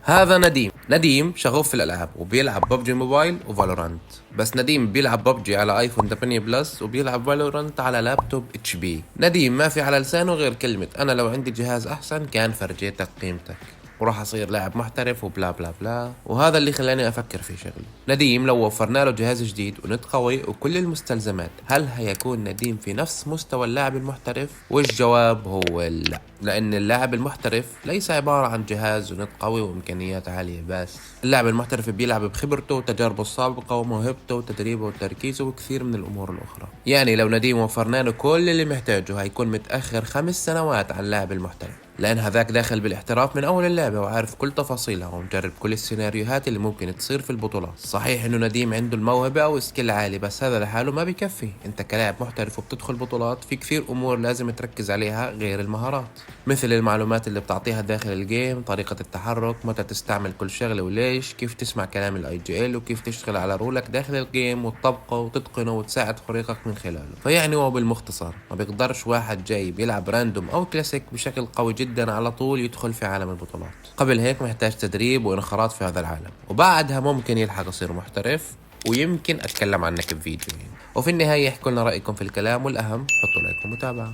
هذا نديم شغوف في الالعاب وبيلعب ببجي موبايل وفالورانت. بس نديم بيلعب ببجي على ايفون 8 بلس وبيلعب فالورانت على لابتوب اتش بي. نديم ما في على لسانه غير كلمة انا لو عندي جهاز احسن كان فرجيتك قيمتك وراح اصير لاعب محترف وبلا بلا بلا. وهذا اللي خلاني افكر في شغله. نديم لو وفرنا له جهاز جديد ونت قوي وكل المستلزمات، هل هيكون نديم في نفس مستوى اللاعب المحترف؟ والجواب هو لا، لان اللاعب المحترف ليس عبارة عن جهاز ونت قوي وامكانيات عالية بس. اللاعب المحترف بيلعب بخبرته وتجاربه السابقة وموهبته وتدريبه وتركيزه وكثير من الامور الاخرى. يعني لو نديم وفرنا له كل اللي محتاجه هيكون متأخر 5 سنوات عن اللاعب المحترف، لأن هذاك داخل بالاحتراف من أول اللعبة وعارف كل تفاصيلها ومجرب كل السيناريوهات اللي ممكن تصير في البطولات. صحيح إنه نديم عنده الموهبة أو سكيل عالي، بس هذا لحاله ما بيكفي. أنت كلاعب محترف وبتدخل بطولات في كثير أمور لازم تركز عليها غير المهارات، مثل المعلومات اللي بتعطيها داخل الجيم، طريقة التحرك، متى تستعمل كل شغلة وليش، كيف تسمع كلام الاي جي ال، وكيف تشتغل على رولك داخل الجيم وتطبقه وتتقنه وتساعد فريقك من خلاله. فيعني هو بالمختصر ما بيقدرش واحد جاي بيلعب راندوم أو كلاسيك بشكل قوي جدا على طول يدخل في عالم البطولات. قبل هيك محتاج تدريب وانخراط في هذا العالم، وبعدها ممكن يلحق يصير محترف، ويمكن اتكلم عنك بفيديو. وفي النهاية احكوا لنا رأيكم في الكلام، والأهم حطوا لايك ومتابعة.